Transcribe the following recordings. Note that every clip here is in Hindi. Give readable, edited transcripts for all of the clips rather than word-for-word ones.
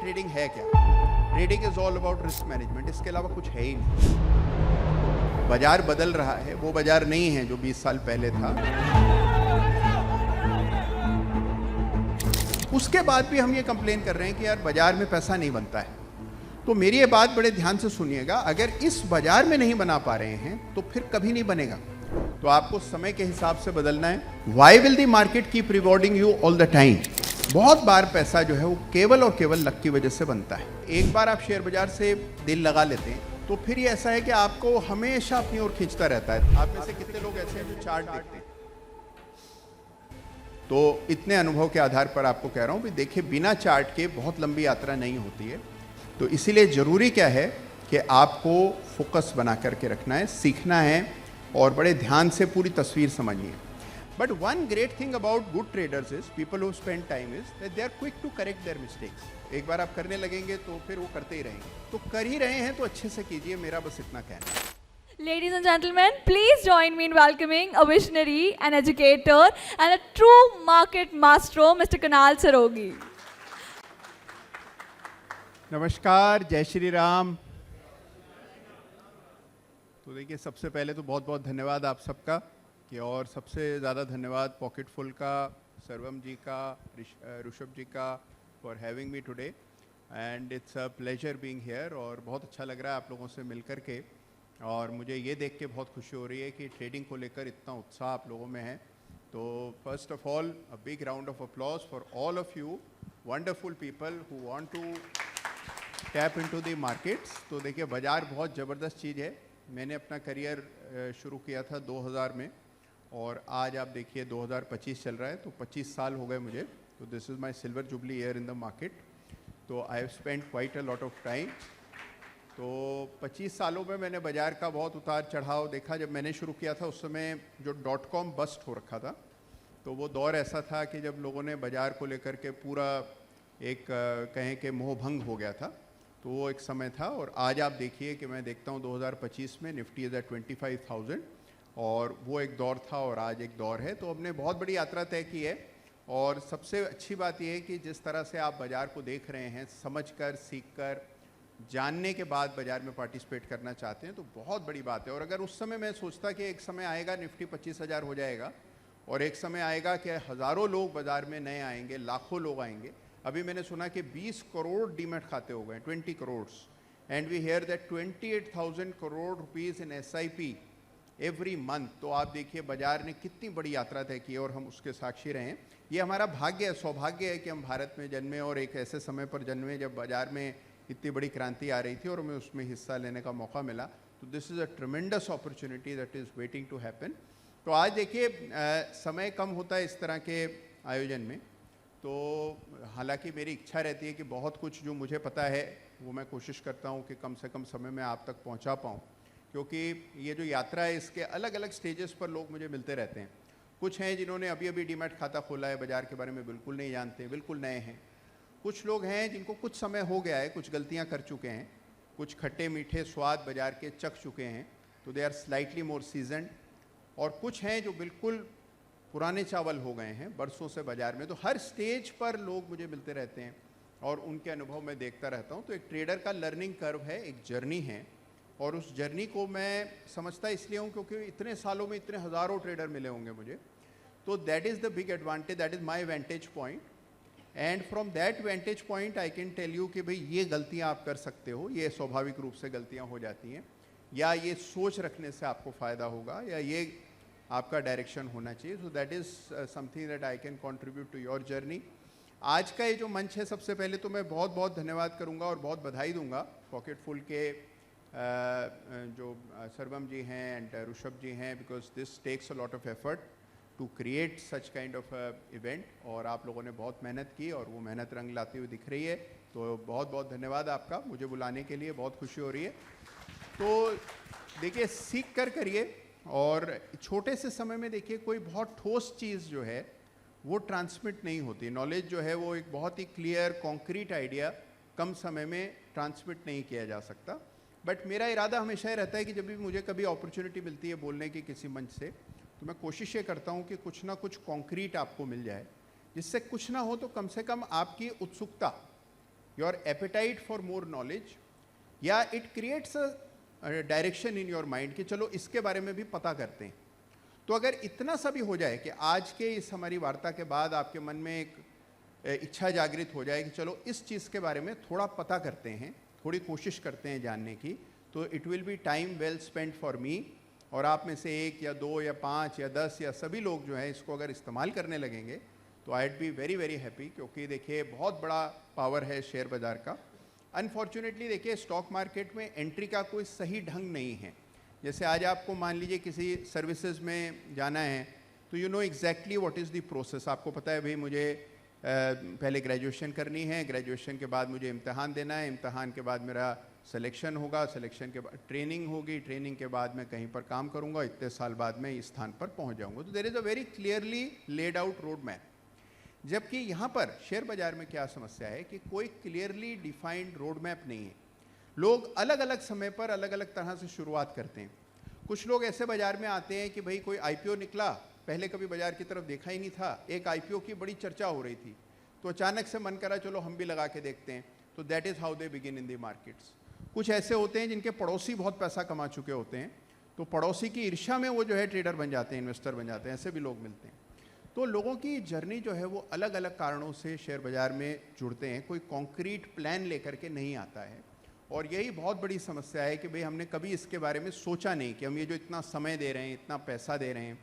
ट्रेडिंग है क्या? Trading is all about risk management, इसके अलावा कुछ है ही नहीं। बाजार बदल रहा है, वो बाजार नहीं है जो 20 साल पहले था। उसके बाद भी हम ये कंप्लेन कर रहे हैं कि यार बाजार में पैसा नहीं बनता है। तो मेरी ये बात बड़े ध्यान से सुनिएगा, अगर इस बाजार में नहीं बना पा रहे हैं तो फिर कभी नहीं बनेगा। तो आपको समय के हिसाब से बदलना है। Why will the market keep rewarding you all the time? बहुत बार पैसा जो है वो केवल और केवल लक की वजह से बनता है। एक बार आप शेयर बाजार से दिल लगा लेते हैं तो फिर ये ऐसा है कि आपको हमेशा अपनी ओर खींचता रहता है। आप में से कितने लोग ऐसे हैं जो चार्ट देखते हैं? तो इतने अनुभव के आधार पर आपको कह रहा हूं भी देखिए, बिना चार्ट के बहुत लंबी यात्रा नहीं होती है। तो इसीलिए जरूरी क्या है कि आपको फोकस बना करके रखना है, सीखना है और बड़े ध्यान से पूरी तस्वीर समझिए। But one great thing about good traders is people who spend time is that they are quick to correct their mistakes. एक बार आप करने लगेंगे तो फिर वो करते ही रहेंगे। तो कर ही रहे हैं तो अच्छे से कीजिए, मेरा बस इतना कहना है। Ladies and gentlemen, please join me in welcoming a visionary, an educator, and a true market maestro, Mr. Kunal Sarogi. नमस्कार, जय श्री राम। तो देखिए, सबसे पहले तो बहुत बहुत धन्यवाद आप सबका कि, और सबसे ज़्यादा धन्यवाद पॉकेटफुल का, सर्वम जी का, ऋषभ जी का for having me today. And it's a pleasure being here. और बहुत अच्छा लग रहा है आप लोगों से मिल कर के, और मुझे ये देख के बहुत खुशी हो रही है कि ट्रेडिंग को लेकर इतना उत्साह आप लोगों में है। तो first of all a big round of applause for all of you wonderful people who want to tap into the markets. तो देखिए, बाज़ार बहुत ज़बरदस्त चीज़ है। मैंने अपना करियर शुरू किया था 2000 में, और आज आप देखिए 2025 चल रहा है, तो 25 साल हो गए मुझे। तो this is my silver jubilee year in the market. तो I have spend quite a lot of time. तो 25 सालों में मैंने बाज़ार का बहुत उतार चढ़ाव देखा। जब मैंने शुरू किया था उस समय जो .com बस्ट हो रखा था, तो वो दौर ऐसा था कि जब लोगों ने बाज़ार को लेकर के पूरा एक कहें कि मोहभंग हो गया था। तो वो एक समय था। और आज आप देखिए कि मैं देखता हूँ 2025 में निफ्टी इज़ एट 25,000, और वो एक दौर था और आज एक दौर है। तो हमने बहुत बड़ी यात्रा तय की है। और सबसे अच्छी बात यह है कि जिस तरह से आप बाज़ार को देख रहे हैं, समझकर, सीखकर, जानने के बाद बाज़ार में पार्टिसिपेट करना चाहते हैं, तो बहुत बड़ी बात है। और अगर उस समय मैं सोचता कि एक समय आएगा निफ्टी 25,000 हो जाएगा, और एक समय आएगा कि हज़ारों लोग बाज़ार में नए आएंगे, लाखों लोग आएंगे। अभी मैंने सुना कि 20 करोड़ डीमैट खाते हो गए, 20 crore. And we hear that 28,000 crore rupees in SIP every month. तो आप देखिए बाज़ार ने कितनी बड़ी यात्रा तय की है, और हम उसके साक्षी रहे हैं। ये हमारा भाग्य है, सौभाग्य है कि हम भारत में जन्मे, और एक ऐसे समय पर जन्मे जब बाज़ार में इतनी बड़ी क्रांति आ रही थी और हमें उसमें हिस्सा लेने का मौका मिला। तो this is a tremendous opportunity that is waiting to happen. तो आज देखिए, समय कम होता है इस तरह के आयोजन में। तो हालांकि मेरी इच्छा रहती है कि बहुत कुछ जो मुझे पता है वो मैं कोशिश करता हूँ कि कम से कम समय में आप तक पहुँचा पाऊँ, क्योंकि ये जो यात्रा है इसके अलग अलग स्टेजेस पर लोग मुझे मिलते रहते हैं। कुछ हैं जिन्होंने अभी अभी डीमैट खाता खोला है, बाज़ार के बारे में बिल्कुल नहीं जानते, बिल्कुल नए हैं। कुछ लोग हैं जिनको कुछ समय हो गया है, कुछ गलतियां कर चुके हैं, कुछ खट्टे मीठे स्वाद बाज़ार के चख चुके हैं, तो they are slightly more seasoned. और कुछ हैं जो बिल्कुल पुराने चावल हो गए हैं बरसों से बाज़ार में। तो हर स्टेज पर लोग मुझे मिलते रहते हैं और उनके अनुभव मैं देखता रहता हूँ। तो एक ट्रेडर का लर्निंग कर्व है, एक जर्नी है, और उस जर्नी को मैं समझता इसलिए हूँ क्योंकि इतने सालों में इतने हज़ारों ट्रेडर मिले होंगे मुझे। तो that is the big advantage, that is my vantage point. And from that vantage point I can tell you कि भाई ये गलतियाँ आप कर सकते हो, ये स्वाभाविक रूप से गलतियाँ हो जाती हैं, या ये सोच रखने से आपको फ़ायदा होगा, या ये आपका डायरेक्शन होना चाहिए। So that is something that I can contribute to your journey. आज का ये जो मंच है, सबसे पहले तो मैं बहुत बहुत धन्यवाद करूँगा और बहुत बधाई दूँगा पॉकेटफुल के जो सर्वम जी हैं एंड ऋषभ जी हैं, because this takes a lot of effort to create such kind of event. और आप लोगों ने बहुत मेहनत की और वो मेहनत रंग लाती हुई दिख रही है। तो बहुत बहुत धन्यवाद आपका, मुझे बुलाने के लिए बहुत खुशी हो रही है। तो देखिए, सीख कर करिए, और छोटे से समय में देखिए कोई बहुत ठोस चीज़ जो है वो ट्रांसमिट नहीं होती। नॉलेज जो है वो एक बहुत ही क्लियर कॉन्क्रीट आइडिया कम समय में ट्रांसमिट नहीं किया जा सकता। बट मेरा इरादा हमेशा ही रहता है कि जब भी मुझे कभी अपॉर्चुनिटी मिलती है बोलने की किसी मंच से, तो मैं कोशिश ये करता हूँ कि कुछ ना कुछ कॉन्क्रीट आपको मिल जाए, जिससे कुछ ना हो तो कम से कम आपकी उत्सुकता your appetite for more knowledge, या it creates a direction in your mind कि चलो इसके बारे में भी पता करते हैं। तो अगर इतना सा भी हो जाए कि आज के इस हमारी वार्ता के बाद आपके मन में एक इच्छा जागृत हो जाए कि चलो इस चीज़ के बारे में थोड़ा पता करते हैं, थोड़ी कोशिश करते हैं जानने की, तो it will be time well spend for me. और आप में से 1 या 2 या 5 या 10 या सभी लोग जो है इसको अगर इस्तेमाल करने लगेंगे तो आई बी वेरी वेरी हैप्पी, क्योंकि देखिए बहुत बड़ा पावर है शेयर बाज़ार का। अनफॉर्चुनेटली देखिए स्टॉक मार्केट में एंट्री का कोई सही ढंग नहीं है। जैसे आज आपको मान लीजिए किसी सर्विसेज में जाना है तो you know exactly what is the process. आपको पता है भाई मुझे पहले ग्रेजुएशन करनी है, ग्रेजुएशन के बाद मुझे इम्तहान देना है, इम्तहान के बाद मेरा सिलेक्शन होगा, सिलेक्शन के बाद ट्रेनिंग होगी, ट्रेनिंग के बाद मैं कहीं पर काम करूंगा, इतने साल बाद मैं इस स्थान पर पहुंच जाऊंगा। तो there is a very clearly laid out road map. जबकि यहाँ पर शेयर बाजार में क्या समस्या है कि कोई क्लियरली डिफाइंड रोड मैप नहीं है। लोग अलग अलग समय पर अलग अलग तरह से शुरुआत करते हैं। कुछ लोग ऐसे बाजार में आते हैं कि भाई कोई आईपीओ निकला, पहले कभी बाजार की तरफ देखा ही नहीं था, एक आईपीओ की बड़ी चर्चा हो रही थी, तो अचानक से मन करा चलो हम भी लगा के देखते हैं। तो that is how they begin in the markets. कुछ ऐसे होते हैं जिनके पड़ोसी बहुत पैसा कमा चुके होते हैं, तो पड़ोसी की ईर्ष्या में वो जो है ट्रेडर बन जाते हैं, इन्वेस्टर बन जाते हैं, ऐसे भी लोग मिलते हैं। तो लोगों की जर्नी जो है वो अलग अलग कारणों से शेयर बाजार में जुड़ते हैं, कोई कॉन्क्रीट प्लान लेकर के नहीं आता है। और यही बहुत बड़ी समस्या है कि भाई हमने कभी इसके बारे में सोचा नहीं कि हम ये जो इतना समय दे रहे हैं, इतना पैसा दे रहे हैं,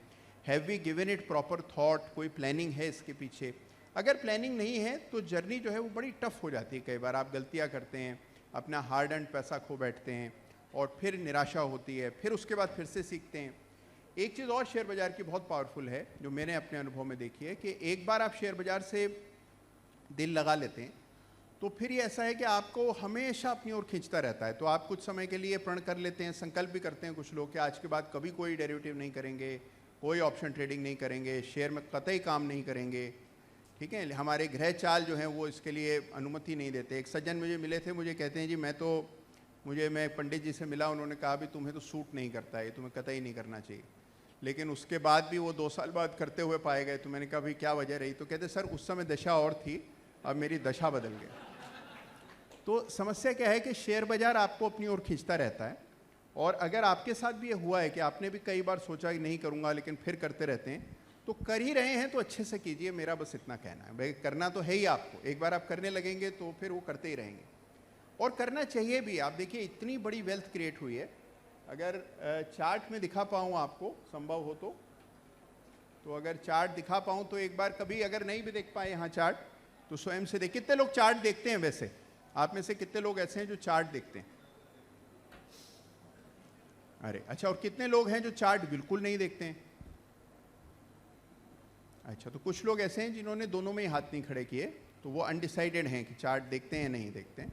have we given it proper thought, कोई प्लानिंग है इसके पीछे। अगर प्लानिंग नहीं है तो जर्नी जो है वो बड़ी टफ हो जाती है। कई बार आप गलतियाँ करते हैं, अपना हार्ड एंड पैसा खो बैठते हैं और फिर निराशा होती है, फिर उसके बाद फिर से सीखते हैं। एक चीज़ और शेयर बाज़ार की बहुत पावरफुल है जो मैंने अपने अनुभव में देखी है कि एक बार आप शेयर बाज़ार से दिल लगा लेते हैं तो फिर ये ऐसा है कि आपको हमेशा अपनी ओर खींचता रहता है। तो आप कुछ समय के लिए प्रण कर लेते हैं, संकल्प भी करते हैं कुछ लोग कि आज के बाद कभी कोई डेरिवेटिव नहीं करेंगे, कोई ऑप्शन ट्रेडिंग नहीं करेंगे, शेयर में कतई काम नहीं करेंगे, ठीक है। हमारे गृह चाल जो हैं वो इसके लिए अनुमति नहीं देते। एक सज्जन मुझे मिले थे, मुझे कहते हैं जी मैं पंडित जी से मिला, उन्होंने कहा भी तुम्हें तो सूट नहीं करता है, तुम्हें कतई नहीं करना चाहिए। लेकिन उसके बाद भी वो 2 साल बाद करते हुए पाए गए। तो मैंने कहा भाई क्या वजह रही? तो कहते सर उस समय दशा और थी, अब मेरी दशा बदल गई। तो समस्या क्या है कि शेयर बाजार आपको अपनी ओर खींचता रहता है। और अगर आपके साथ भी ये हुआ है कि आपने भी कई बार सोचा कि नहीं करूँगा लेकिन फिर करते रहते हैं, तो कर ही रहे हैं तो अच्छे से कीजिए, मेरा बस इतना कहना है। भाई करना तो है ही आपको, एक बार आप करने लगेंगे तो फिर वो करते ही रहेंगे और करना चाहिए भी। आप देखिए इतनी बड़ी वेल्थ क्रिएट हुई है। अगर चार्ट में दिखा पाऊँ आपको, संभव हो तो अगर चार्ट दिखा पाऊँ तो एक बार, कभी अगर नहीं भी देख पाए यहाँ चार्ट तो स्वयं से देख। कितने लोग चार्ट देखते हैं? वैसे आप में से कितने लोग ऐसे हैं जो चार्ट देखते हैं? अरे अच्छा, और कितने लोग हैं जो चार्ट बिल्कुल नहीं देखते हैं? अच्छा, तो कुछ लोग ऐसे हैं जिन्होंने दोनों में ही हाथ नहीं खड़े किए, तो वो अनडिसाइडेड हैं कि चार्ट देखते हैं नहीं देखते हैं।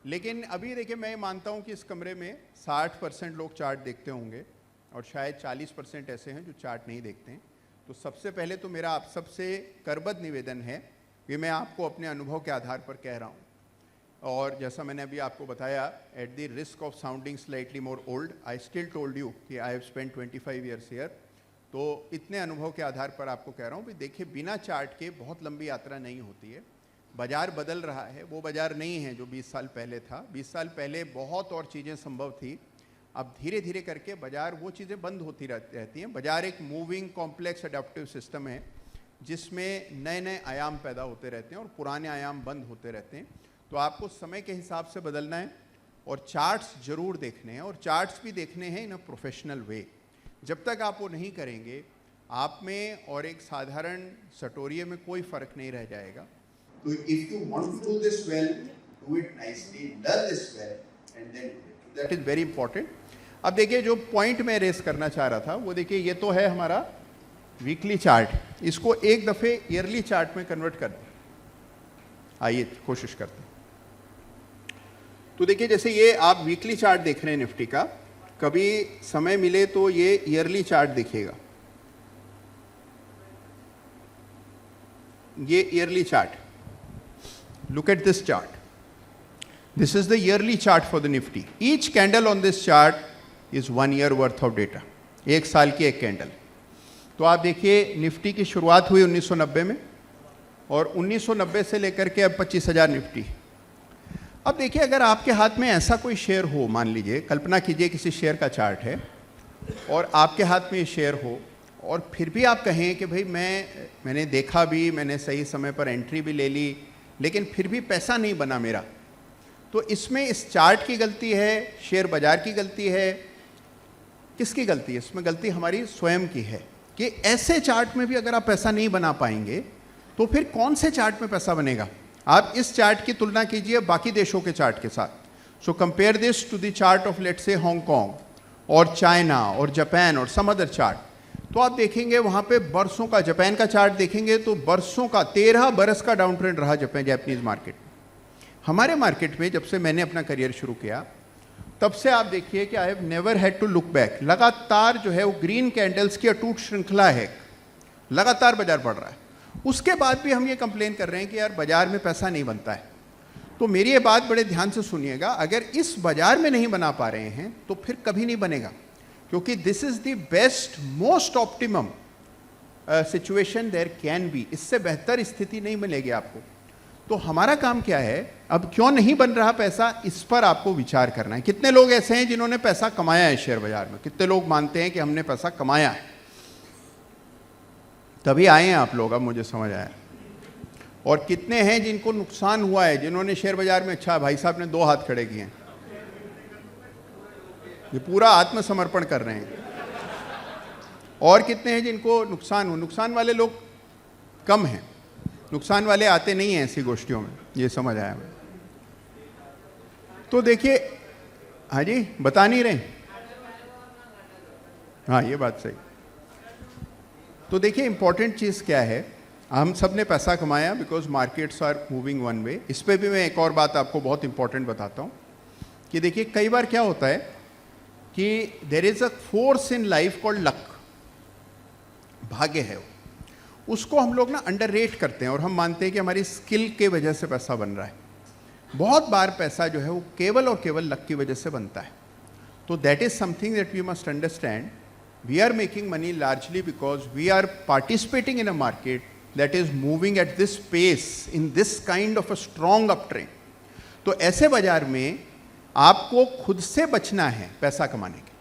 लेकिन अभी देखिए मैं मानता हूं कि इस कमरे में 60% लोग चार्ट देखते होंगे और शायद 40% ऐसे हैं जो चार्ट नहीं देखते हैं। तो सबसे पहले तो मेरा आप सबसे करबद्ध निवेदन है कि मैं आपको अपने अनुभव के आधार पर कह रहा हूं, और जैसा मैंने अभी आपको बताया, at the risk of sounding slightly more old, I still told you कि I have spent 25 years here. तो इतने अनुभव के आधार पर आपको कह रहा हूँ कि देखिए बिना चार्ट के बहुत लंबी यात्रा नहीं होती है। बाजार बदल रहा है, वो बाजार नहीं है जो 20 साल पहले था। 20 साल पहले बहुत और चीज़ें संभव थी, अब धीरे धीरे करके बाजार वो चीज़ें बंद होती रहती हैं। बाजार एक मूविंग कॉम्प्लेक्स अडेप्टिव सिस्टम है जिसमें नए नए आयाम पैदा होते रहते हैं और पुराने आयाम बंद होते रहते हैं। तो आपको समय के हिसाब से बदलना है और चार्ट्स जरूर देखने हैं, और चार्ट्स भी देखने हैं इन अ प्रोफेशनल वे। जब तक आप वो नहीं करेंगे, आप में और एक साधारण सटोरिये में कोई फर्क नहीं रह जाएगा। तो if you want to do this well, do it nicely, learn this well and then that is very important. अब देखिए जो पॉइंट मैं रेस करना चाह रहा था वो देखिए, ये तो है हमारा वीकली चार्ट, इसको एक दफ़े ईयरली चार्ट में कन्वर्ट कर दें। आइए कोशिश करते हैं। तो देखिए जैसे ये आप वीकली चार्ट देख रहे हैं निफ्टी का, कभी समय मिले तो ये ईयरली चार्ट दिखेगा। ये yearly chart, look at this chart. This is the yearly chart for the Nifty. Each candle on this chart is 1 year worth of data. एक साल की एक कैंडल। तो आप देखिए निफ्टी की शुरुआत हुई 1990 में और 1990 से लेकर के अब 25,000 निफ्टी। अब देखिए, अगर आपके हाथ में ऐसा कोई शेयर हो, मान लीजिए, कल्पना कीजिए किसी शेयर का चार्ट है और आपके हाथ में ये शेयर हो, और फिर भी आप कहें कि भाई मैंने देखा भी, मैंने सही समय पर एंट्री भी ले ली, लेकिन फिर भी पैसा नहीं बना मेरा, तो इसमें इस चार्ट की गलती है, शेयर बाजार की गलती है, किसकी गलती है? इसमें गलती हमारी स्वयं की है कि ऐसे चार्ट में भी अगर आप पैसा नहीं बना पाएंगे तो फिर कौन से चार्ट में पैसा बनेगा? आप इस चार्ट की तुलना कीजिए बाकी देशों के चार्ट के साथ। So compare this to the chart of let's say Hong Kong और चाइना और जापान और सम अदर चार्ट, तो आप देखेंगे वहाँ पे बरसों का, जापान का चार्ट देखेंगे तो बरसों का, 13 बरस का डाउन ट्रेंड रहा जापानीज मार्केट। हमारे मार्केट में जब से मैंने अपना करियर शुरू किया तब से आप देखिए कि I have never had to look back. लगातार जो है वो ग्रीन कैंडल्स की अटूट श्रृंखला है, लगातार बाजार बढ़ रहा है। उसके बाद भी हम ये कंप्लेन कर रहे हैं कि यार बाजार में पैसा नहीं बनता है। तो मेरी ये बात बड़े ध्यान से सुनिएगा, अगर इस बाजार में नहीं बना पा रहे हैं तो फिर कभी नहीं बनेगा, क्योंकि this is the best most optimum situation there can be. इससे बेहतर स्थिति नहीं मिलेगी आपको। तो हमारा काम क्या है, अब क्यों नहीं बन रहा पैसा, इस पर आपको विचार करना है। कितने लोग ऐसे हैं जिन्होंने पैसा कमाया है शेयर बाजार में? कितने लोग मानते हैं कि हमने पैसा कमाया है? तभी आए हैं आप लोग, अब मुझे समझ आया। और कितने हैं जिनको नुकसान हुआ है, जिन्होंने शेयर बाजार में, अच्छा भाई साहब ने 2 हाथ खड़े किए हैं, ये पूरा आत्मसमर्पण कर रहे हैं। और कितने हैं जिनको नुकसान हुआ? नुकसान वाले लोग कम हैं, नुकसान वाले आते नहीं हैं ऐसी गोष्ठियों में, ये समझ आया। तो देखिए, हाँ जी, बता नहीं रहे, हाँ ये बात सही। तो देखिए इंपॉर्टेंट चीज़ क्या है, हम सब ने पैसा कमाया because markets are moving one way. इस पे भी मैं एक और बात आपको बहुत इंपॉर्टेंट बताता हूँ कि देखिए कई बार क्या होता है कि there is a force in life called luck, भाग्य है वो, उसको हम लोग ना अंडररेट करते हैं और हम मानते हैं कि हमारी स्किल के वजह से पैसा बन रहा है। बहुत बार पैसा जो है वो केवल और केवल लक की वजह से बनता है। तो that is something that we must understand. We are making money largely because we are participating in a market that is moving at this pace in this kind of a strong uptrend. तो ऐसे बाजार में आपको खुद से बचना है पैसा कमाने के।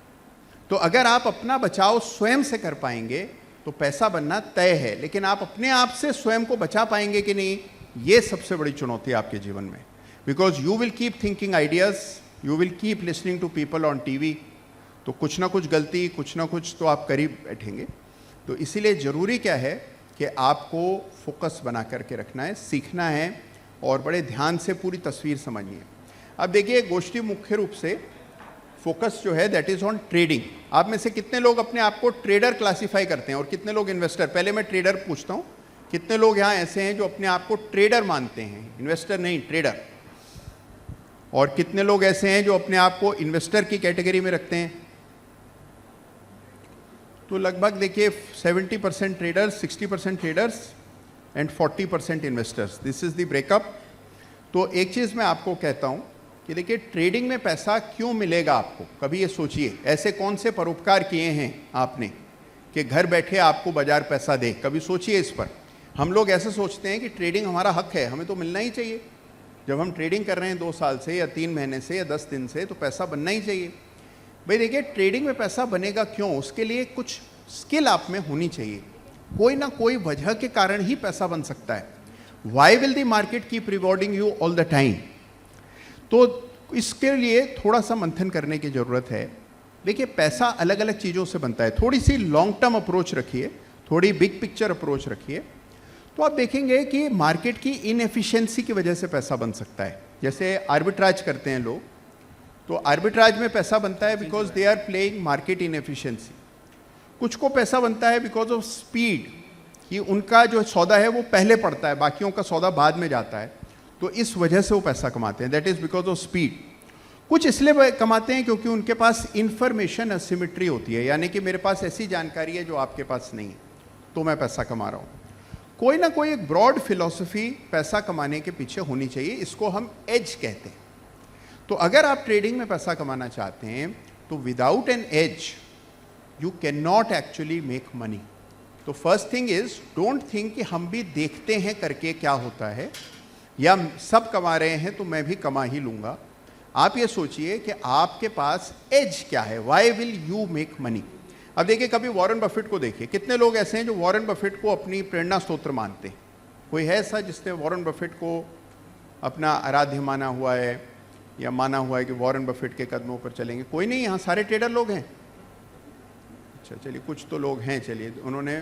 तो अगर आप अपना बचाव स्वयं से कर पाएंगे तो पैसा बनना तय है, लेकिन आप अपने आप से स्वयं को बचा पाएंगे कि नहीं, ये सबसे बड़ी चुनौती है आपके जीवन में। Because you will keep thinking ideas, you will keep listening to people on TV, तो कुछ ना कुछ गलती, कुछ ना कुछ तो आप करीब बैठेंगे। तो इसीलिए ज़रूरी क्या है कि आपको फोकस बना करके रखना है, सीखना है और बड़े ध्यान से पूरी तस्वीर समझनी है। अब देखिए, गोष्ठी मुख्य रूप से फोकस जो है दैट इज ऑन ट्रेडिंग। आप में से कितने लोग अपने आप को ट्रेडर क्लासिफाई करते हैं और कितने लोग इन्वेस्टर? पहले मैं ट्रेडर पूछता हूँ, कितने लोग यहाँ ऐसे हैं जो अपने आप को ट्रेडर मानते हैं, इन्वेस्टर नहीं, ट्रेडर? और कितने लोग ऐसे हैं जो अपने आप को इन्वेस्टर की कैटेगरी में रखते हैं? तो लगभग देखिए 70% traders, 60% traders and 40% investors. This is the breakup. तो एक चीज़ मैं आपको कहता हूँ कि देखिए, ट्रेडिंग में पैसा क्यों मिलेगा आपको, कभी ये सोचिए। ऐसे कौन से परोपकार किए हैं आपने कि घर बैठे आपको बाजार पैसा दे? कभी सोचिए इस पर। हम लोग ऐसे सोचते हैं कि ट्रेडिंग हमारा हक है, हमें तो मिलना ही चाहिए। जब हम ट्रेडिंग कर रहे हैं 2 साल से या 3 महीने से या 10 दिन से, तो पैसा बनना ही चाहिए। भाई देखिए, ट्रेडिंग में पैसा बनेगा क्यों? उसके लिए कुछ स्किल आप में होनी चाहिए। कोई ना कोई वजह के कारण ही पैसा बन सकता है। Why will the market keep rewarding you all the time? तो इसके लिए थोड़ा सा मंथन करने की ज़रूरत है। देखिए, पैसा अलग अलग चीज़ों से बनता है। थोड़ी सी लॉन्ग टर्म अप्रोच रखिए, थोड़ी बिग पिक्चर अप्रोच रखिए, तो आप देखेंगे कि मार्केट की इनएफिशिएंसी की वजह से पैसा बन सकता है। जैसे आर्बिट्राज करते हैं लोग, तो आर्बिट्राज में पैसा बनता है because they are playing market inefficiency. कुछ को पैसा बनता है बिकॉज ऑफ स्पीड, कि उनका जो सौदा है वो पहले पड़ता है, बाकियों का सौदा बाद में जाता है, तो इस वजह से वो पैसा कमाते हैं, that is because of speed. कुछ इसलिए कमाते हैं क्योंकि उनके पास इंफॉर्मेशन असिमेट्री होती है, यानी कि मेरे पास ऐसी जानकारी है जो आपके पास नहीं है, तो मैं पैसा कमा रहा हूँ। कोई ना कोई एक ब्रॉड फिलॉसफी पैसा कमाने के पीछे होनी चाहिए, इसको हम एज कहते हैं। तो अगर आप ट्रेडिंग में पैसा कमाना चाहते हैं तो without an edge you can not actually make money. तो first thing is, don't think कि हम भी देखते हैं करके क्या होता है। या सब कमा रहे हैं तो मैं भी कमा ही लूँगा। आप ये सोचिए कि आपके पास एज क्या है, why will you make money. अब देखिए, कभी वॉरेन बफेट को देखिए, कितने लोग ऐसे हैं जो वॉरेन बफेट को अपनी प्रेरणा स्रोत मानते हैं? कोई है ऐसा जिसने वॉरेन बफेट को अपना आराध्य माना हुआ है या माना हुआ है कि वॉरेन बफेट के कदमों पर चलेंगे? कोई नहीं, यहाँ सारे ट्रेडर लोग हैं। अच्छा चलिए, कुछ तो लोग हैं, चलिए उन्होंने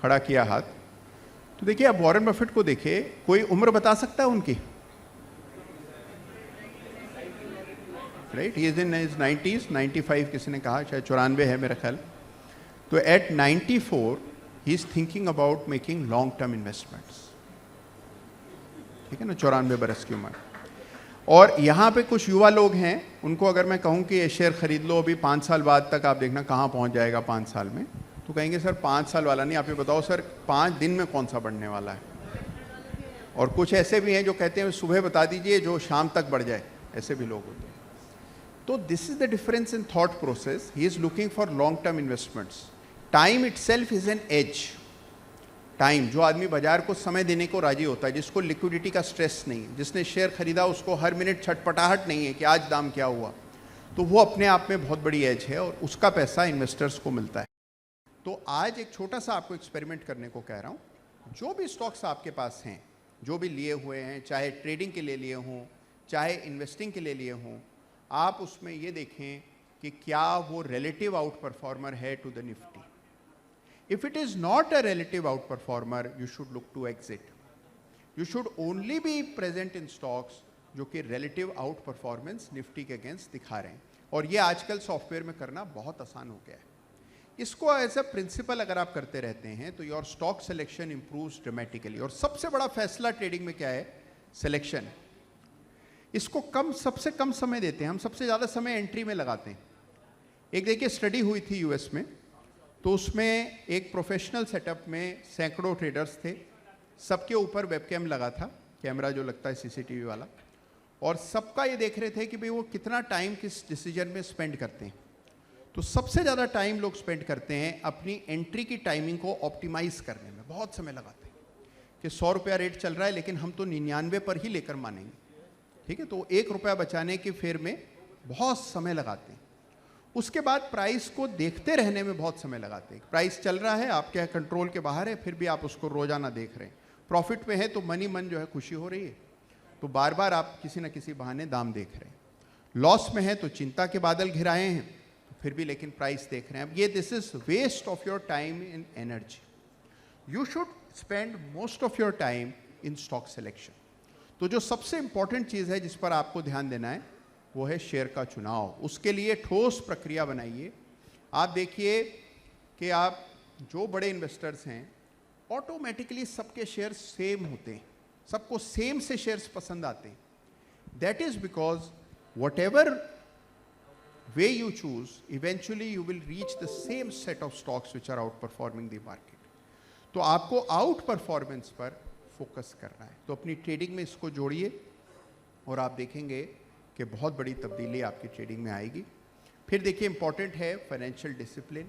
खड़ा किया हाथ। तो देखिए, आप वॉरेन बफेट को देखिए, कोई उम्र बता सकता है उनकी? Right, he is in his 90s, 95 किसी ने कहा, शायद 94 है मेरा ख्याल। तो at 94 he is thinking about making long term investments, ठीक है ना, 94 बरस की उम्र। और यहाँ पे कुछ युवा लोग हैं, उनको अगर मैं कहूँ कि ये शेयर खरीद लो अभी, 5 साल बाद तक आप देखना कहाँ पहुँच जाएगा 5 साल में, तो कहेंगे सर 5 साल वाला नहीं, आप ये बताओ सर 5 दिन में कौन सा बढ़ने वाला है। और कुछ ऐसे भी हैं जो कहते हैं सुबह बता दीजिए जो शाम तक बढ़ जाए, ऐसे भी लोग होते हैं। तो this is the difference in thought process. He is looking for long term investments. Time itself is an edge. Time, जो आदमी बाजार को समय देने को राजी होता है, जिसको लिक्विडिटी का स्ट्रेस नहीं है, जिसने शेयर खरीदा उसको हर मिनट छटपटाहट नहीं है कि आज दाम क्या हुआ, तो वो अपने आप में बहुत बड़ी एज है और उसका पैसा इन्वेस्टर्स को मिलता है। तो आज एक छोटा सा आपको एक्सपेरिमेंट करने को कह रहा हूँ। जो भी स्टॉक्स आपके पास हैं, जो भी लिए हुए हैं, चाहे ट्रेडिंग के लिए लिए हों, चाहे इन्वेस्टिंग के लिए लिए हों, आप उसमें ये देखें कि क्या वो रिलेटिव आउट परफॉर्मर है to the Nifty. If it is not a relative outperformer, you should look to exit. You should only be present in stocks जो कि relative outperformance निफ्टी के अगेंस्ट दिखा रहे हैं। और ये आजकल सॉफ्टवेयर में करना बहुत आसान हो गया है। इसको एज अ प्रिंसिपल अगर आप करते रहते हैं तो your stock selection improves dramatically. और सबसे बड़ा फैसला ट्रेडिंग में क्या है? सिलेक्शन। इसको सबसे कम समय देते हैं हम, सबसे ज़्यादा समय एंट्री में लगाते हैं। एक देखिए स्टडी हुई थी यूएस में, तो उसमें एक प्रोफेशनल सेटअप में सैकड़ों ट्रेडर्स थे, सबके ऊपर वेबकैम लगा था, कैमरा जो लगता है सीसीटीवी वाला, और सबका ये देख रहे थे कि भाई वो कितना टाइम किस डिसीजन में स्पेंड करते हैं। तो सबसे ज़्यादा टाइम लोग स्पेंड करते हैं अपनी एंट्री की टाइमिंग को ऑप्टिमाइज करने में, बहुत समय लगाते हैं कि 100 रुपया रेट चल रहा है लेकिन हम तो 99 पर ही लेकर मानेंगे, ठीक है। तो 1 रुपया बचाने के फेर में बहुत समय लगाते हैं। उसके बाद प्राइस को देखते रहने में बहुत समय लगाते हैं। प्राइस चल रहा है, आपके कंट्रोल के बाहर है, फिर भी आप उसको रोजाना देख रहे हैं। प्रॉफिट में है तो मन जो है खुशी हो रही है, तो बार बार आप किसी न किसी बहाने दाम देख रहे हैं। लॉस में है तो चिंता के बादल घिराए हैं, तो फिर भी लेकिन प्राइस देख रहे हैं। अब ये this is waste of your time in energy. You should spend most of your time in stock selection. तो जो सबसे इंपॉर्टेंट चीज़ है जिस पर आपको ध्यान देना है वो है शेयर का चुनाव। उसके लिए ठोस प्रक्रिया बनाइए। आप देखिए कि आप जो बड़े इन्वेस्टर्स हैं, ऑटोमेटिकली सबके शेयर सेम होते हैं, सबको सेम से शेयर्स पसंद आते हैं। That is because whatever way you choose, eventually you will reach the same set of stocks which are outperforming the market. तो आपको आउट परफॉर्मेंस पर फोकस करना है। तो अपनी ट्रेडिंग में इसको जोड़िए और आप देखेंगे कि बहुत बड़ी तब्दीली आपकी ट्रेडिंग में आएगी। फिर देखिए इंपॉर्टेंट है financial discipline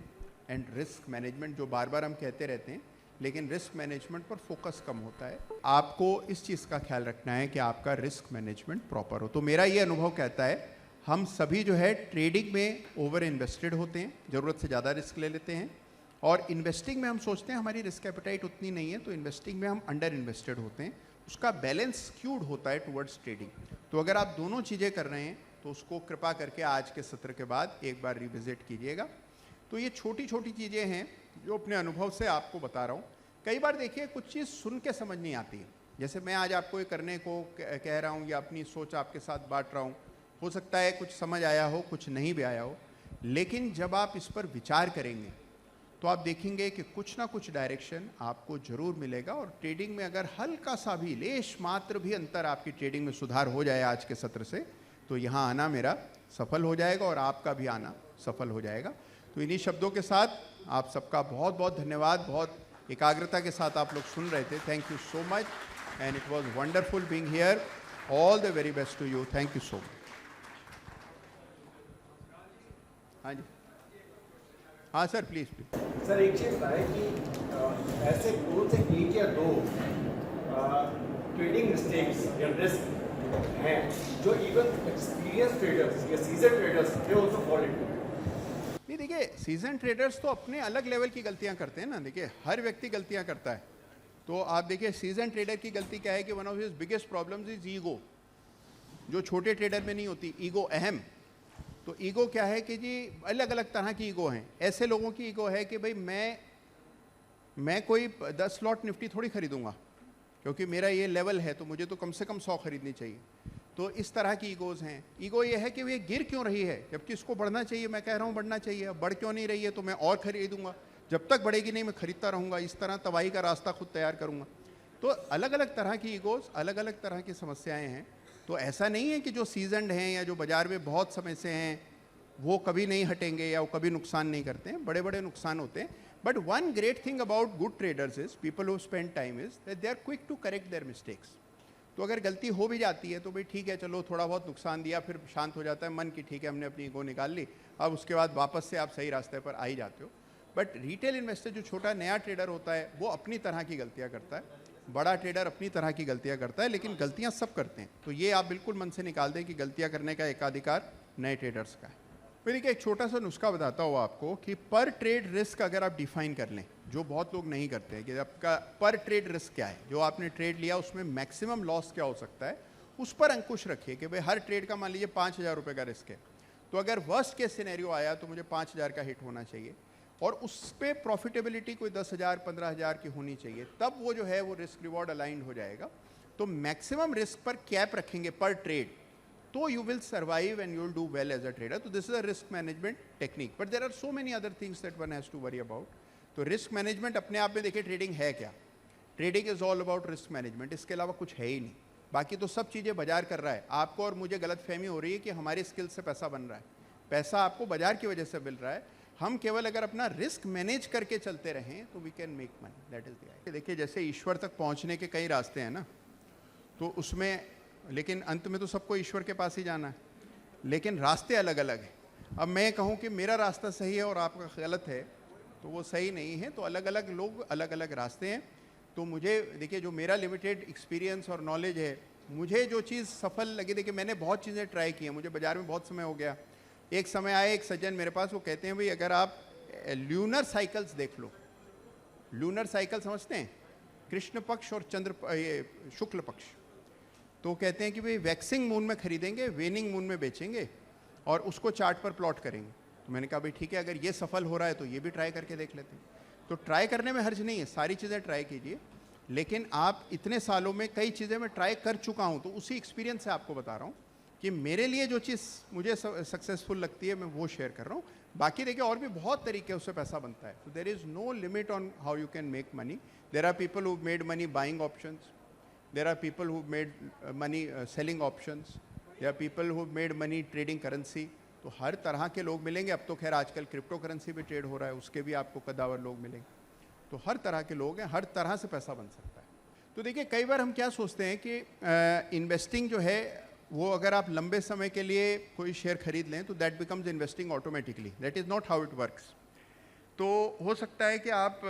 and risk management, जो बार बार हम कहते रहते हैं, लेकिन रिस्क मैनेजमेंट पर फोकस कम होता है। आपको इस चीज़ का ख्याल रखना है कि आपका रिस्क मैनेजमेंट प्रॉपर हो। तो मेरा ये अनुभव कहता है हम सभी जो है ट्रेडिंग में ओवर इन्वेस्टेड होते हैं, ज़रूरत से ज़्यादा रिस्क ले लेते हैं, और इन्वेस्टिंग में हम सोचते हैं हमारी रिस्क एपेटाइट उतनी नहीं है, तो इन्वेस्टिंग में हम अंडर इन्वेस्टेड होते हैं। उसका बैलेंस स्क्यूड होता है टुवर्ड्स ट्रेडिंग। तो अगर आप दोनों चीज़ें कर रहे हैं तो उसको कृपा करके आज के सत्र के बाद एक बार रिविजिट कीजिएगा। तो ये छोटी छोटी चीज़ें हैं जो अपने अनुभव से आपको बता रहा हूँ। कई बार देखिए कुछ चीज़ सुन के समझ नहीं आती है, जैसे मैं आज आपको ये करने को कह रहा हूँ या अपनी सोच आपके साथ बांट रहा हूँ, हो सकता है कुछ समझ आया हो, कुछ नहीं भी आया हो, लेकिन जब आप इस पर विचार करेंगे तो आप देखेंगे कि कुछ ना कुछ डायरेक्शन आपको जरूर मिलेगा। और ट्रेडिंग में अगर हल्का सा भी, लेश मात्र भी अंतर आपकी ट्रेडिंग में सुधार हो जाए आज के सत्र से, तो यहाँ आना मेरा सफल हो जाएगा और आपका भी आना सफल हो जाएगा। तो इन्हीं शब्दों के साथ आप सबका बहुत बहुत धन्यवाद। बहुत एकाग्रता के साथ आप लोग सुन रहे थे। Thank you so much and it was wonderful being here. All the very best to you. Thank you so much. हाँ जी, हाँ सर, प्लीज़ प्लीज। सर एक चीज़ है कि ऐसे कौन से एक या दो ट्रेडिंग मिस्टेक्स या रिस्क हैं जो इवन एक्सपीरियंस ट्रेडर्स या season traders they also fall into? नहीं, देखिए सीजन ट्रेडर्स तो अपने अलग लेवल की गलतियां करते हैं ना। देखिए हर व्यक्ति गलतियां करता है। तो आप देखिए सीजन ट्रेडर की गलती क्या है कि one of his biggest problems is ego, जो छोटे ट्रेडर में नहीं होती। ईगो अहम। तो ईगो क्या है कि जी अलग अलग तरह की ईगो हैं। ऐसे लोगों की ईगो है कि भाई मैं कोई 10 लॉट निफ्टी थोड़ी खरीदूंगा, क्योंकि मेरा ये लेवल है तो मुझे तो कम से कम 100 खरीदनी चाहिए। तो इस तरह की ईगोज़ हैं। ईगो ये है कि ये गिर क्यों रही है जबकि इसको बढ़ना चाहिए। मैं कह रहा हूँ बढ़ना चाहिए, अब बढ़ क्यों नहीं रही है तो मैं और खरीदूंगा, जब तक बढ़ेगी नहीं मैं खरीदता रहूँगा। इस तरह तबाही का रास्ता खुद तैयार करूँगा। तो अलग अलग तरह की ईगोज़, अलग अलग तरह की समस्याएँ हैं। तो ऐसा नहीं है कि जो सीजनड हैं या जो बाज़ार में बहुत समय से हैं वो कभी नहीं हटेंगे या वो कभी नुकसान नहीं करते हैं। बड़े बड़े नुकसान होते हैं। But one great thing about good traders is people who spend time is that they are quick to correct their mistakes. तो अगर गलती हो भी जाती है तो भाई ठीक है, चलो थोड़ा बहुत नुकसान दिया, फिर शांत हो जाता है मन की ठीक है हमने अपनी ईगो निकाल ली, अब उसके बाद वापस से आप सही रास्ते पर आ ही जाते हो। बट रिटेल इन्वेस्टर जो छोटा नया ट्रेडर होता है वो अपनी तरह की गलतियाँ करता है, बड़ा ट्रेडर अपनी तरह की गलतियाँ करता है, लेकिन गलतियाँ सब करते हैं। तो ये आप बिल्कुल मन से निकाल दें कि गलतियाँ करने का एकाधिकार नए ट्रेडर्स का है। फिर एक छोटा सा नुस्खा बताता हूँ आपको कि पर ट्रेड रिस्क अगर आप डिफाइन कर लें, जो बहुत लोग नहीं करते हैं कि आपका पर ट्रेड रिस्क क्या है, जो आपने ट्रेड लिया उसमें मैक्सिमम लॉस क्या हो सकता है, उस पर अंकुश रखिए कि भाई हर ट्रेड का मान लीजिए 5,000 रुपये का रिस्क है। तो अगर वर्स्ट केस सिनेरियो आया तो मुझे 5,000 का हिट होना चाहिए और उस पर प्रॉफिटेबिलिटी कोई 10,000 15,000 की होनी चाहिए, तब वो जो है वो रिस्क रिवॉर्ड अलाइंड हो जाएगा। तो मैक्सिमम रिस्क पर कैप रखेंगे पर ट्रेड, तो you will survive and you will do well as a trader. So this is a risk management technique. But there are so many other things that one has to worry about. तो risk management अपने आप में देखिए ट्रेडिंग है क्या। Trading is all about risk management, इसके अलावा कुछ है ही नहीं। बाकी तो सब चीज़ें बाजार कर रहा है। आपको और मुझे गलतफहमी हो रही है कि हमारी स्किल से पैसा बन रहा है। पैसा आपको बाजार की वजह से मिल रहा है। हम केवल अगर अपना रिस्क मैनेज करके चलते रहें तो we can make money, that is the idea. देखिए जैसे ईश्वर तक पहुँचने के कई रास्ते हैं ना, तो उसमें लेकिन अंत में तो सबको ईश्वर के पास ही जाना है, लेकिन रास्ते अलग अलग हैं। अब मैं कहूँ कि मेरा रास्ता सही है और आपका गलत है तो वो सही नहीं है। तो अलग अलग लोग, अलग अलग रास्ते हैं। तो मुझे देखिए जो मेरा लिमिटेड एक्सपीरियंस और नॉलेज है, मुझे जो चीज़ सफल लगी, देखिए मैंने बहुत चीज़ें ट्राई की हैं, मुझे बाज़ार में बहुत समय हो गया। एक समय आए एक सज्जन मेरे पास, वो कहते हैं भाई अगर आप ल्यूनर साइकिल्स देख लो। लूनर साइकिल समझते हैं, कृष्ण पक्ष और चंद्र ये शुक्ल पक्ष। तो कहते हैं कि भाई वैक्सिंग मून में खरीदेंगे, वेनिंग मून में बेचेंगे और उसको चार्ट पर प्लॉट करेंगे। तो मैंने कहा भाई ठीक है, अगर ये सफल हो रहा है तो ये भी ट्राई करके देख लेते हैं। तो ट्राई करने में हर्ज नहीं है, सारी चीज़ें ट्राई कीजिए। लेकिन आप इतने सालों में कई चीज़ें मैं ट्राई कर चुका हूँ, तो उसी एक्सपीरियंस से आपको बता रहा हूँ कि मेरे लिए जो चीज़ मुझे सक्सेसफुल लगती है मैं वो शेयर कर रहा हूँ। बाकी देखिए और भी बहुत तरीके उससे पैसा बनता है। तो there is no limit on how you can make money. There are people who made money buying options, there are people who made money selling options, there are people who made money trading currency। तो हर तरह के लोग मिलेंगे। अब तो खैर आजकल क्रिप्टो करेंसी भी ट्रेड हो रहा है, उसके भी आपको कदावर लोग मिलेंगे। तो हर तरह के लोग हैं, हर तरह से पैसा बन सकता है। तो देखिए कई बार हम क्या सोचते हैं कि इन्वेस्टिंग जो है वो अगर आप लंबे समय के लिए कोई शेयर खरीद लें तो that becomes investing automatically. That is not how it works. तो हो सकता है कि आप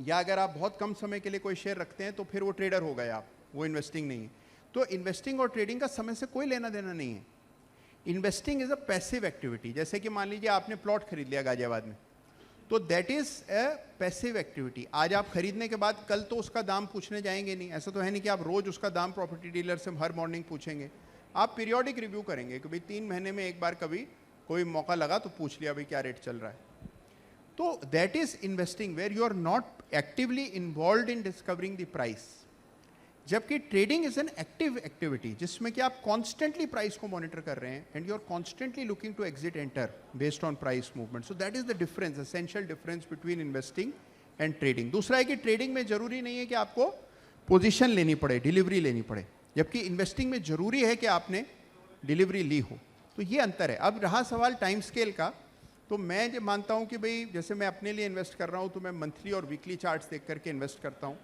या अगर आप बहुत कम समय के लिए कोई शेयर रखते हैं तो फिर वो ट्रेडर हो गए आप, वो इन्वेस्टिंग नहीं है। तो इन्वेस्टिंग और ट्रेडिंग का समय से कोई लेना देना नहीं है। Investing is a passive activity. जैसे कि मान लीजिए आपने प्लॉट खरीद लिया गाजियाबाद में, तो that is a passive activity. आज आप खरीदने के बाद कल तो उसका दाम पूछने जाएंगे नहीं। ऐसा तो है नहीं कि आप रोज़ उसका दाम प्रॉपर्टी डीलर से हर मॉर्निंग पूछेंगे। आप पीरियोडिक रिव्यू करेंगे कि भाई 3 महीने में एक बार कभी कोई मौका लगा तो पूछ लिया भाई क्या रेट चल रहा है। तो that is investing where you are not actively involve in discovering the price. जबकि trading is an active activity जिसमें कि आप कॉन्स्टेंटली प्राइस को मॉनिटर कर रहे हैं and you are constantly looking to exit enter based on price movement. So that is the difference, essential difference between investing and trading. दूसरा है कि ट्रेडिंग में जरूरी नहीं है कि आपको पोजीशन लेनी पड़े, डिलीवरी लेनी पड़े, जबकि इन्वेस्टिंग में जरूरी है कि आपने डिलीवरी ली हो। तो ये अंतर है। अब रहा सवाल टाइम स्केल का, तो मैं जो मानता हूँ कि भाई जैसे मैं अपने लिए इन्वेस्ट कर रहा हूँ तो मैं मंथली और वीकली चार्ट्स देख करके इन्वेस्ट करता हूँ।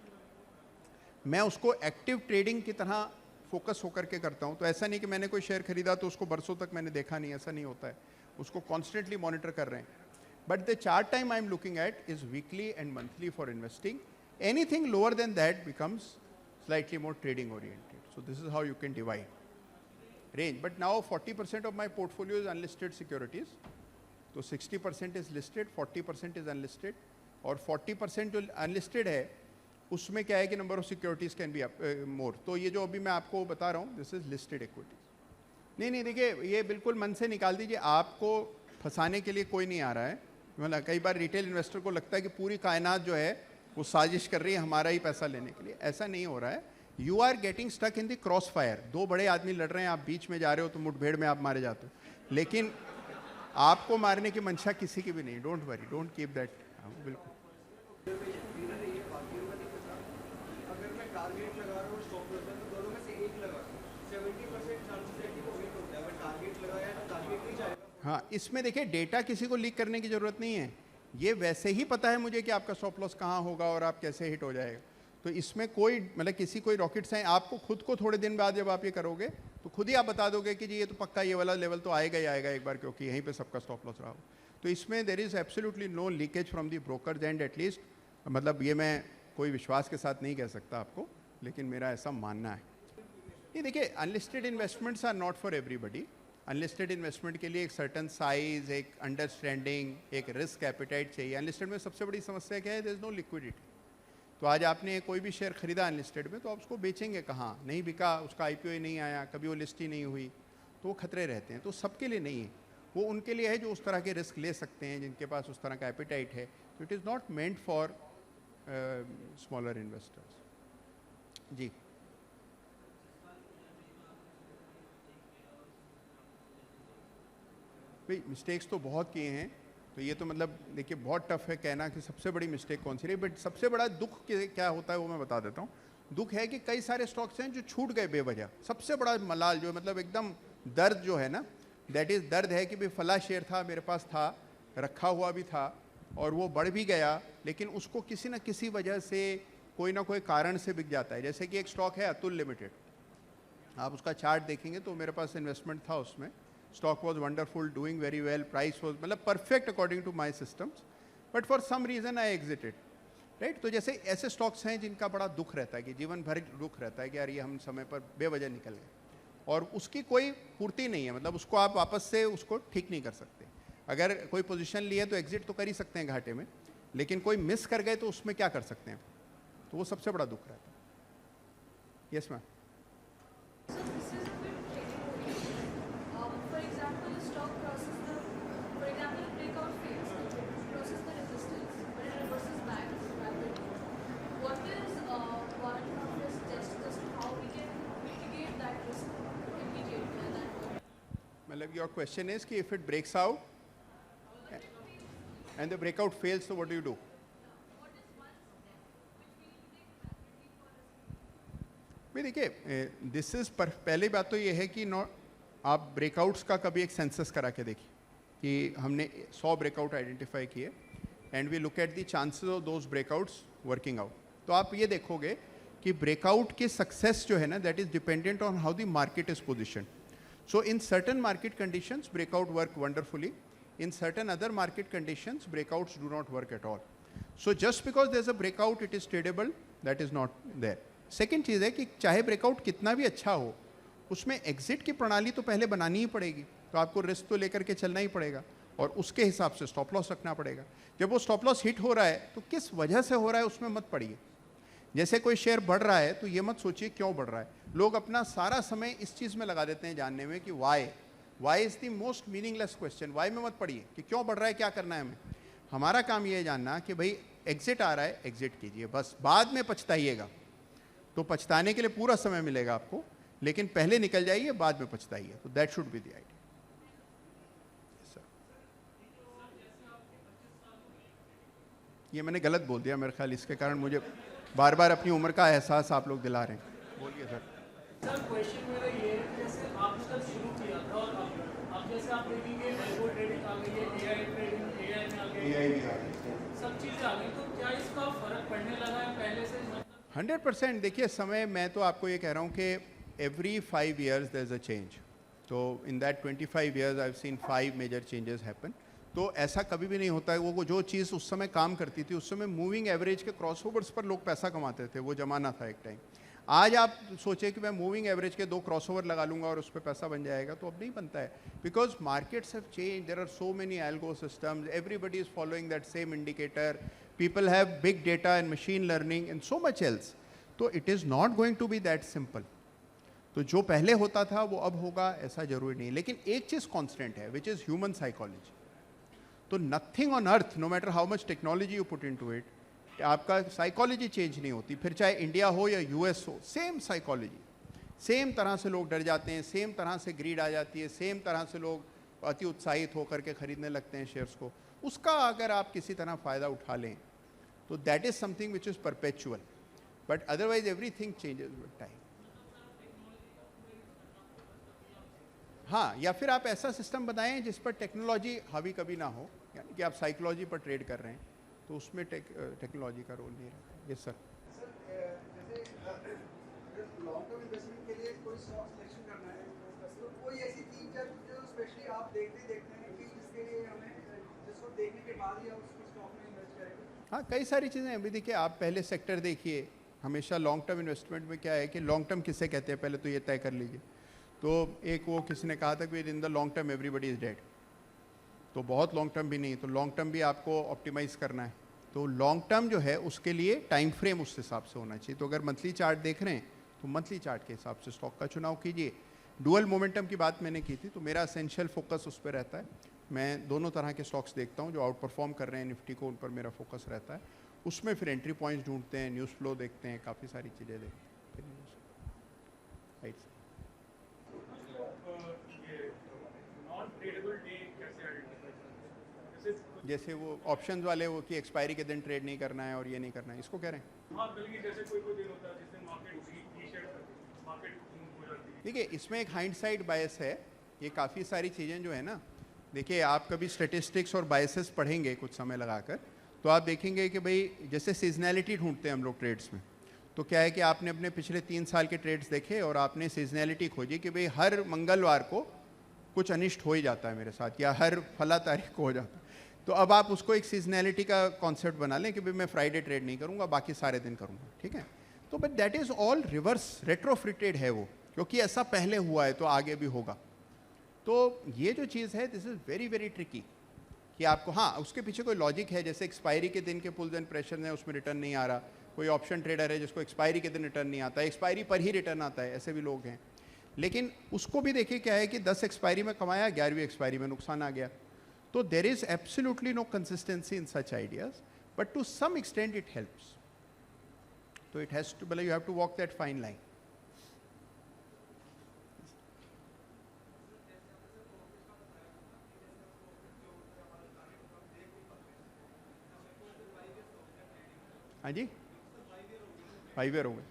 मैं उसको एक्टिव ट्रेडिंग की तरह फोकस होकर के करता हूँ। तो ऐसा नहीं कि मैंने कोई शेयर खरीदा तो उसको बरसों तक मैंने देखा नहीं, ऐसा नहीं होता है। उसको कॉन्स्टेंटली मॉनिटर कर रहे हैं। But the chart time I am looking at is weekly and monthly for investing. Anything lower than that becomes slightly more trading oriented. So this is how you can divide range. But now 40% of my portfolio is unlisted securities. So 60% is listed, 40% is unlisted, और 40% जो unlisted है उसमें क्या है कि number of securities can be more. तो ये जो अभी मैं आपको बता रहा हूँ, this is listed equities. नहीं देखिए, ये बिल्कुल मन से निकाल दीजिए, आपको फंसाने के लिए कोई नहीं आ रहा है. मतलब कई बार रिटेल इन्वेस्टर को लगता है कि पूरी कायनात जो है वो साजिश कर रही है हमारा ही पैसा लेने के लिए. ऐसा नहीं हो रहा है. You are getting stuck in the cross fire. दो बड़े आदमी लड़ रहे हैं, आप बीच में जा रहे हो तो मुठभेड़ में आप मारे जाते हो, लेकिन आपको मारने की मंशा किसी की भी नहीं. Don't worry, don't keep that. बिल्कुल. अगर मैं टारगेट लगा रहा हूँ स्टॉप लॉस तो दोनों में से एक लगा 70% चांसेस है कि वो हिट होता है. अगर टारगेट लगाया तो टारगेट नहीं जाएगा. हाँ, इसमें देखिए डेटा किसी को लीक करने की ज़रूरत नहीं है. ये वैसे ही पता है मुझे कि आपका स्टॉप लॉस कहाँ होगा और आप कैसे हिट हो जाएगा. तो इसमें कोई मतलब किसी कोई रॉकेट साइंस, आपको खुद को थोड़े दिन बाद जब आप ये करोगे तो खुद ही आप बता दोगे कि जी ये तो पक्का ये वाला लेवल तो आएगा ही आएगा एक बार, क्योंकि यहीं पे सबका स्टॉप लॉस रहा हो. तो इसमें there is absolutely no leakage from the brokers and at least. मतलब ये मैं कोई विश्वास के साथ नहीं कह सकता आपको, लेकिन मेरा ऐसा मानना है. ये देखिए, unlisted investments are not for everybody. Unlisted investment के लिए एक सर्टन साइज, एक अंडरस्टैंडिंग, एक रिस्क एपिटाइट चाहिए. अनलिस्टेड में सबसे बड़ी समस्या क्या है? There is no liquidity. तो आज आपने कोई भी शेयर खरीदा अनलिस्टेड में, तो आप उसको बेचेंगे कहाँ? नहीं बिका, उसका आईपीओ ही नहीं आया, कभी वो लिस्ट ही नहीं हुई, तो वो खतरे रहते हैं. तो सबके लिए नहीं है, वो उनके लिए है जो उस तरह के रिस्क ले सकते हैं, जिनके पास उस तरह का एपिटाइट है. तो it is not meant for smaller investors. जी. भाई मिस्टेक्स तो बहुत किए हैं, तो ये तो मतलब देखिए बहुत टफ है कहना कि सबसे बड़ी मिस्टेक कौन सी रही. बट सबसे बड़ा दुख क्या होता है वो मैं बता देता हूँ. दुख है कि कई सारे स्टॉक्स हैं जो छूट गए बेवजह. सबसे बड़ा मलाल जो है, मतलब एकदम दर्द जो है ना, दैट इज़ दर्द है कि भाई फला शेयर था, मेरे पास था, रखा हुआ भी था और वो बढ़ भी गया, लेकिन उसको किसी न किसी वजह से कोई ना कोई कारण से बिक जाता है. जैसे कि एक स्टॉक है अतुल लिमिटेड, आप उसका चार्ट देखेंगे तो मेरे पास इन्वेस्टमेंट था उसमें. Stock was wonderful, doing very well, price was मतलब perfect according to my systems, but for some reason I exited, right? तो जैसे ऐसे stocks हैं जिनका बड़ा दुख रहता है कि जीवन भर दुख रहता है कि यार ये हम समय पर बेवजह निकल गए और उसकी कोई पूर्ति नहीं है. मतलब उसको आप वापस से उसको ठीक नहीं कर सकते. अगर कोई पोजीशन ली है तो एग्जिट तो कर ही सकते हैं घाटे में, लेकिन कोई मिस कर गए तो उसमें क्या कर सकते हैं? तो वो सबसे बड़ा दुख रहता है. Yes ma'am. मतलब your question is कि if it breaks out and the breakout fails, so what do you do? भाई देखिए, दिस इज पहली बात तो ये है कि आप ब्रेकआउट्स का कभी एक सेंसस करा के देखिए कि हमने 100 ब्रेकआउट आइडेंटिफाई किए and we look at the chances of those breakouts working out. तो आप ये देखोगे कि ब्रेकआउट की सक्सेस जो है ना, that is dependent on how the market is position. So in certain market conditions, breakout work wonderfully. In certain other market conditions, breakouts do not work at all. So just because there's a breakout, it is tradable, that is not there. Second चीज़ है कि चाहे breakout कितना भी अच्छा हो, उसमें exit की प्रणाली तो पहले बनानी ही पड़ेगी. तो आपको रिस्क तो लेकर के चलना ही पड़ेगा और उसके हिसाब से स्टॉप लॉस रखना पड़ेगा. जब वो स्टॉप लॉस हिट हो रहा है तो किस वजह से हो रहा है उसमें मत पड़िए. जैसे कोई शेयर बढ़ रहा है तो ये मत सोचिए क्यों बढ़ रहा है. लोग अपना सारा समय इस चीज़ में लगा देते हैं जानने में कि why is the most meaningless question. Why में मत पड़िए कि क्यों बढ़ रहा है, क्या करना है हमें. हमारा काम ये है जानना कि भाई एग्जिट आ रहा है, एग्जिट कीजिए बस. बाद में पछताइएगा तो पछताने के लिए पूरा समय मिलेगा आपको, लेकिन पहले निकल जाइए, बाद में पछताइए. तो that should be the idea. ये मैंने गलत बोल दिया मेरे ख्याल, इसके कारण मुझे बार बार अपनी उम्र का एहसास आप लोग दिला रहे हैं. बोलिए सर. सर क्वेश्चन मेरा ये है कि जैसे आपने जब शुरू किया था और अब जैसे आप देखेंगे एल्गो ट्रेडिंग आ गई है, एआई ट्रेडिंग, एआई में आ गई, सब चीज़ें आ गई, तो क्या इसका फर्क पड़ने लगा है पहले से? 100%. देखिए समय, मैं तो आपको ये कह रहा हूँ कि every 5 years there is a change. तो in that 25 years I have seen 5 major changes happen. तो ऐसा कभी भी नहीं होता है. वो जो चीज़ उस समय काम करती थी, उस समय मूविंग एवरेज के क्रॉसओवर्स पर लोग पैसा कमाते थे, वो ज़माना था एक टाइम. आज आप सोचे कि मैं मूविंग एवरेज के 2 क्रॉसओवर लगा लूंगा और उस पर पैसा बन जाएगा, तो अब नहीं बनता है, because markets have change, there are so many algo systems, everybody is following that same indicator, people have big data and machine learning and so much else, तो it is not going to be that simple. तो जो पहले होता था वो अब होगा ऐसा जरूरी नहीं, लेकिन एक चीज़ कॉन्स्टेंट है विच इज़ ह्यूमन साइकोलॉजी। तो nothing on earth, no matter how much technology you put into it, आपका साइकोलॉजी चेंज नहीं होती, फिर चाहे इंडिया हो या यूएस हो, सेम साइकोलॉजी, सेम तरह से लोग डर जाते हैं, सेम तरह से ग्रीड आ जाती है, सेम तरह से लोग अति उत्साहित होकर के खरीदने लगते हैं शेयर्स को। उसका अगर आप किसी तरह फ़ायदा उठा लें तो that is something which is perpetual, but otherwise everything changes with time. हाँ, या फिर आप ऐसा सिस्टम बनाएं जिस पर टेक्नोलॉजी हावी कभी ना हो, यानी कि आप साइकोलॉजी पर ट्रेड कर रहे हैं तो उसमें टेक्नोलॉजी का रोल नहीं रहता। Yes sir. जैसे लॉन्ग टर्म इन्वेस्टमेंट के लिए कोई स्टॉक सिलेक्शन करना है तो कोई ऐसी चीज जो स्पेशली आप देखते हैं कि जिसके लिए हमें जिसको देखने के बाद ही आप उस स्टॉक में इन्वेस्ट करेंगे? हाँ, कई सारी चीज़ें अभी देखिए, आप पहले सेक्टर देखिए, हमेशा लॉन्ग टर्म इन्वेस्टमेंट में क्या है कि लॉन्ग टर्म किसे कहते हैं पहले तो ये तय कर लीजिए। तो एक वो किसी ने कहा था कि in the long term everybody is dead, तो बहुत लॉन्ग टर्म भी नहीं, तो लॉन्ग टर्म भी आपको ऑप्टिमाइज़ करना है। तो लॉन्ग टर्म जो है उसके लिए टाइम फ्रेम उस हिसाब से होना चाहिए। तो अगर मंथली चार्ट देख रहे हैं तो मंथली चार्ट के हिसाब से स्टॉक का चुनाव कीजिए। डुअल मोमेंटम की बात मैंने की थी, तो मेरा एसेंशियल फोकस उस पर रहता है। मैं दोनों तरह के स्टॉक्स देखता हूँ, जो आउट परफॉर्म कर रहे हैं निफ्टी को, उन पर मेरा फोकस रहता है। उसमें फिर एंट्री पॉइंट्स ढूंढते हैं, न्यूज़ फ्लो देखते हैं, काफ़ी सारी चीज़ें देखते हैं। राइट। जैसे वो ऑप्शंस वाले, वो कि एक्सपायरी के दिन ट्रेड नहीं करना है और ये नहीं करना है, इसको कह रहे हैं? हाँ, बल्कि जैसे कोई दिन होता है जिस दिन मार्केट हो जाती है। देखिए, इसमें एक हाइंडसाइट बायस है। ये काफ़ी सारी चीज़ें जो है ना, देखिए आप कभी स्टेटिस्टिक्स और बायसेस पढ़ेंगे कुछ समय लगाकर, तो आप देखेंगे कि भाई जैसे सीजनैलिटी ढूंढते हैं हम लोग ट्रेड्स में, तो क्या है कि आपने अपने पिछले 3 साल के ट्रेड्स देखे और आपने सीजनैलिटी खोजी कि भाई हर मंगलवार को कुछ अनिष्ट हो ही जाता है मेरे साथ, या हर फला तारीख को हो जाता है। तो अब आप उसको एक सीजनैलिटी का कॉन्सेप्ट बना लें कि भाई मैं फ्राइडे ट्रेड नहीं करूंगा, बाकी सारे दिन करूंगा, ठीक है। तो but that is all reverse retrofitted है वो, क्योंकि ऐसा पहले हुआ है तो आगे भी होगा। तो ये जो चीज़ है, this is very very tricky कि आपको, हाँ उसके पीछे कोई लॉजिक है, जैसे एक्सपायरी के दिन के पुल्स एंड प्रेशर है, उसमें रिटर्न नहीं आ रहा। कोई ऑप्शन ट्रेडर है जिसको एक्सपायरी के दिन रिटर्न नहीं आता, एक्सपायरी पर ही रिटर्न आता है, ऐसे भी लोग हैं। लेकिन उसको भी देखिए क्या है कि 10 एक्सपायरी में कमाया, 11वीं एक्सपायरी में नुकसान आ गया। तो there is absolutely no consistency in such ideas, but to some extent it helps. तो इट हैज टू, मतलब you have to walk that fine line. हाँ जी, 5 ईयर हो गए।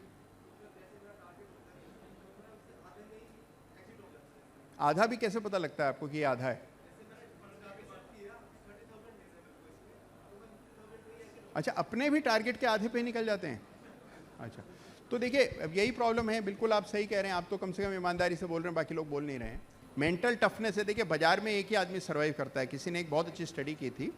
आधा भी कैसे पता लगता है आपको कि ये आधा है? अच्छा, अपने भी टारगेट के आधे पे निकल जाते हैं। अच्छा, तो देखिए अब यही प्रॉब्लम है, बिल्कुल आप सही कह रहे हैं। आप तो कम से कम ईमानदारी से बोल रहे हैं, बाकी लोग बोल नहीं रहे हैं। मेंटल टफनेस है। देखिए बाजार में एक ही आदमी सर्वाइव करता है। किसी ने एक बहुत अच्छी स्टडी की थी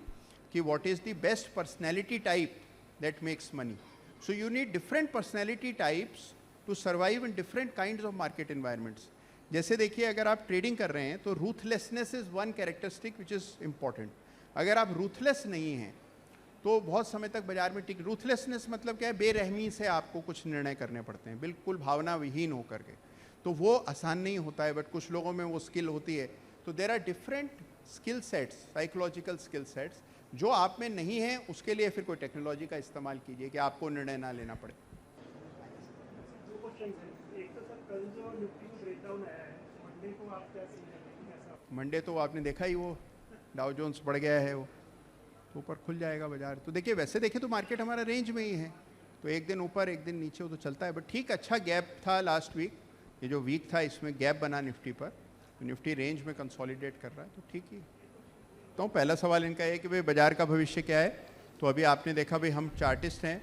कि what is the best personality type that makes money. So you need different personality types to survive in different kinds of market environments. जैसे देखिए, अगर आप ट्रेडिंग कर रहे हैं तो ruthlessness is one characteristic which is important. अगर आप ruthless नहीं हैं तो बहुत समय तक बाजार में टिक। ruthlessness मतलब क्या है? बेरहमी से आपको कुछ निर्णय करने पड़ते हैं, बिल्कुल भावना विहीन होकर के। तो वो आसान नहीं होता है, बट कुछ लोगों में वो स्किल होती है। तो there are different skill sets, psychological skill sets, जो आप में नहीं है। उसके लिए फिर कोई टेक्नोलॉजी का इस्तेमाल कीजिए कि आपको निर्णय ना लेना पड़े। दो क्वेश्चन हैं। एक तो सर, कल जो निफ्टी को ब्रेकडाउन आया है, मंडे को आप क्या सीन है? मंडे तो आपने देखा ही, वो डाउ जोन्स बढ़ गया है, वो तो ऊपर खुल जाएगा बाजार। तो देखिए वैसे देखें तो मार्केट हमारा रेंज में ही है, तो एक दिन ऊपर एक दिन नीचे, वो तो चलता है। बट ठीक, अच्छा गैप था लास्ट वीक। ये जो वीक था इसमें गैप बना निफ्टी पर, तो निफ्टी रेंज में कंसोलिडेट कर रहा है, तो ठीक ही। तो पहला सवाल इनका है कि भाई बाजार का भविष्य क्या है। तो अभी आपने देखा भाई, हम चार्टिस्ट हैं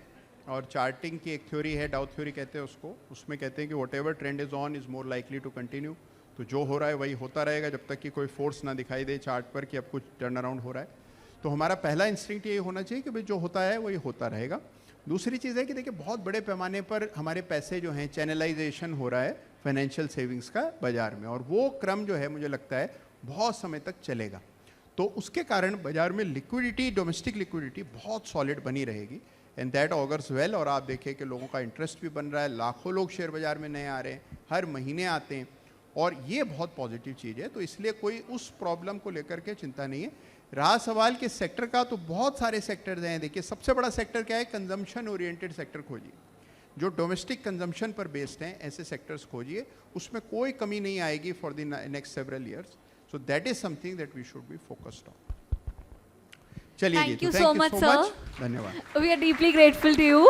और चार्टिंग की एक थ्योरी है, डाउ थ्योरी कहते हैं उसको। उसमें कहते हैं कि whatever trend is on is more likely to continue. तो जो हो रहा है वही होता रहेगा जब तक कि कोई फोर्स ना दिखाई दे चार्ट पर कि अब कुछ टर्न अराउंड हो रहा है। तो हमारा पहला इंस्टिंक्ट ये होना चाहिए कि भाई जो होता है वही होता रहेगा। दूसरी चीज़ है कि देखिए बहुत बड़े पैमाने पर हमारे पैसे जो हैं चैनलाइजेशन हो रहा है फाइनेंशियल सेविंग्स का बाजार में, और वो क्रम जो है मुझे लगता है बहुत समय तक चलेगा। तो उसके कारण बाजार में लिक्विडिटी, डोमेस्टिक लिक्विडिटी बहुत सॉलिड बनी रहेगी, एंड दैट ऑगर्स वेल। और आप देखिए कि लोगों का इंटरेस्ट भी बन रहा है, लाखों लोग शेयर बाजार में नए आ रहे हैं, हर महीने आते हैं, और ये बहुत पॉजिटिव चीज़ है। तो इसलिए कोई उस प्रॉब्लम को लेकर के चिंता नहीं है। रहा सवाल कि सेक्टर का, तो बहुत सारे सेक्टर्स हैं। देखिए सबसे बड़ा सेक्टर क्या है, कंजम्पशन ओरिएंटेड सेक्टर खोजिए, जो डोमेस्टिक कंजम्पशन पर बेस्ड हैं, ऐसे सेक्टर्स खोजिए, उसमें कोई कमी नहीं आएगी for the next several years. So that is something that we should be focused on. चलिए, Thank you so much, sir. धन्यवाद। We are deeply grateful to you.